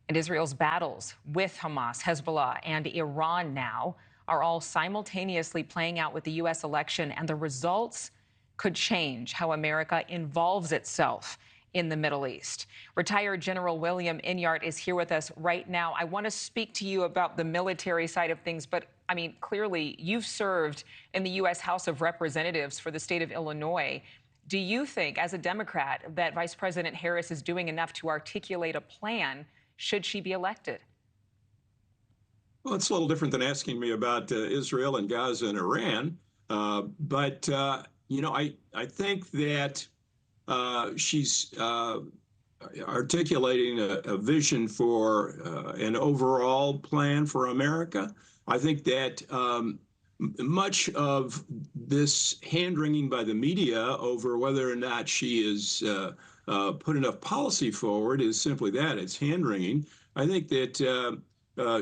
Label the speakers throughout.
Speaker 1: And Israel's battles with Hamas, Hezbollah, and Iran now are all simultaneously playing out with the U.S. election, and the results could change how America involves itself in the Middle East. Retired General William Enyart is here with us right now. I want to speak to you about the military side of things, but I mean, clearly you've served in the U.S. House of Representatives for the state of Illinois. Do you think, as a Democrat, that Vice President Harris is doing enough to articulate a plan should she be elected?
Speaker 2: Well, it's a little different than asking me about Israel and Gaza and Iran. I think that she's articulating a vision for an overall plan for America. I think that much of this hand-wringing by the media over whether or not she is put enough policy forward is simply that. It's hand-wringing. I think that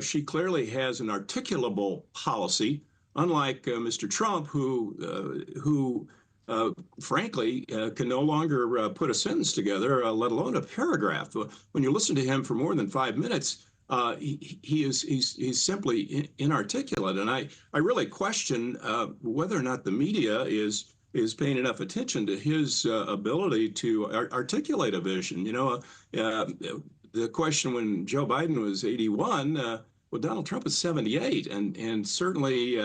Speaker 2: she clearly has an articulable policy, unlike Mr. Trump, who frankly, can no longer put a sentence together, let alone a paragraph. When you listen to him for more than 5 minutes, he's simply inarticulate. And I really question whether or not the media is paying enough attention to his ability to articulate a vision. You know, the question when Joe Biden was 81, well, Donald Trump is 78, and certainly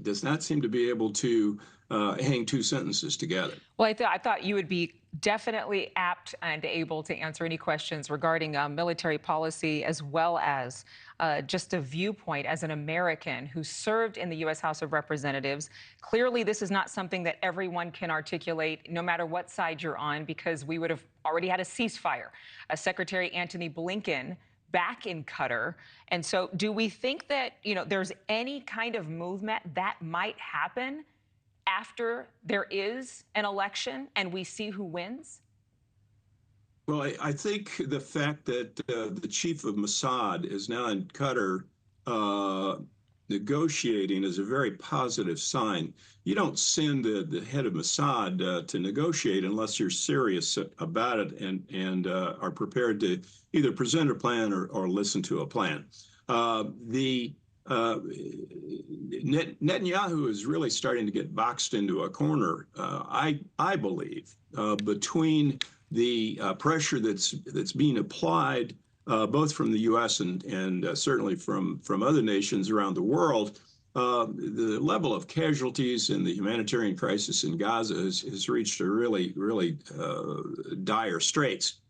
Speaker 2: does not seem to be able to hang two sentences together.
Speaker 1: Well, I thought you would be definitely apt and able to answer any questions regarding military policy, as well as just a viewpoint as an American who served in the U.S. House of Representatives. Clearly, this is not something that everyone can articulate, no matter what side you're on, because we would have already had a ceasefire. Secretary Antony Blinken back in Qatar. And so do we think that, there's any kind of movement that might happen after there is an election and we see who wins?
Speaker 2: Well, I think the fact that the chief of Mossad is now in Qatar negotiating is a very positive sign. You don't send the head of Mossad to negotiate unless you're serious about it and are prepared to either present a plan or listen to a plan. Netanyahu is really starting to get boxed into a corner, I believe, between the pressure that's being applied both from the U.S. and certainly from other nations around the world. The level of casualties in the humanitarian crisis in Gaza has reached a really dire straits.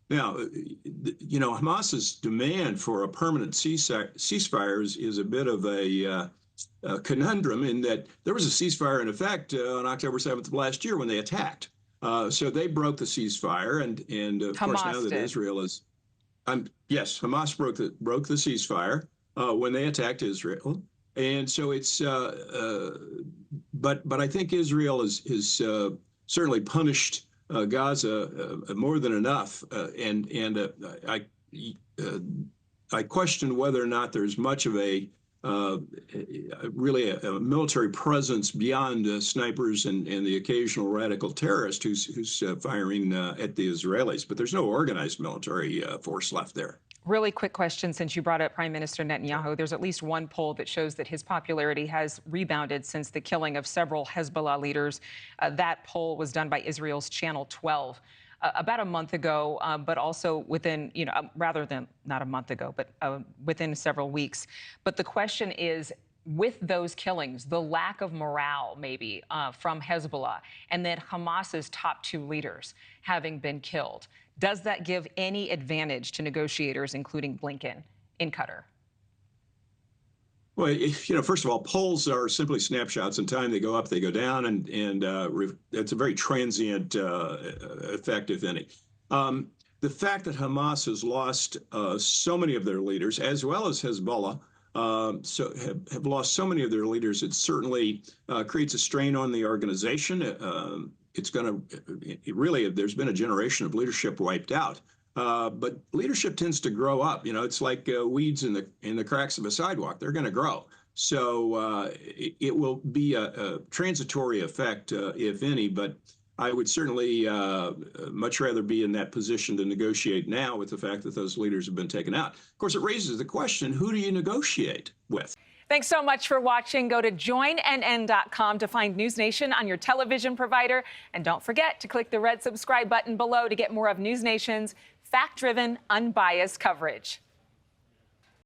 Speaker 2: Now, Hamas's demand for a permanent ceasefire is a bit of a conundrum in that there was a ceasefire in effect on October 7th of last year when they attacked. So they broke the ceasefire, and of course now that Israel is, yes, Hamas broke the ceasefire when they attacked Israel, and so it's. But I think Israel is certainly punished Gaza more than enough, and I question whether or not there's much of a really a military presence beyond snipers and the occasional radical terrorist who's firing at the Israelis. But there's no organized military force left there.
Speaker 1: Really quick question, since you brought up Prime Minister Netanyahu. There's at least one poll that shows that his popularity has rebounded since the killing of several Hezbollah leaders. That poll was done by Israel's Channel 12 about a month ago, but also within, rather than not a month ago, but within several weeks. But the question is, with those killings, the lack of morale maybe from Hezbollah, and then Hamas's top two leaders having been killed, does that give any advantage to negotiators, including Blinken, in Qatar?
Speaker 2: Well, first of all, polls are simply snapshots in time. They go up, they go down, and it's a very transient effect, if any. The fact that Hamas has lost so many of their leaders, as well as Hezbollah, have lost so many of their leaders, it certainly creates a strain on the organization. It's going to really, there's been a generation of leadership wiped out. But leadership tends to grow up. It's like weeds in the cracks of a sidewalk. They're going to grow. So it will be a transitory effect, if any. But I would certainly much rather be in that position to negotiate now with the fact that those leaders have been taken out. Of course, it raises the question, who do you negotiate with?
Speaker 1: Thanks so much for watching. Go to joinnn.com to find News Nation on your television provider. And don't forget to click the red subscribe button below to get more of News Nation's fact-driven, unbiased coverage.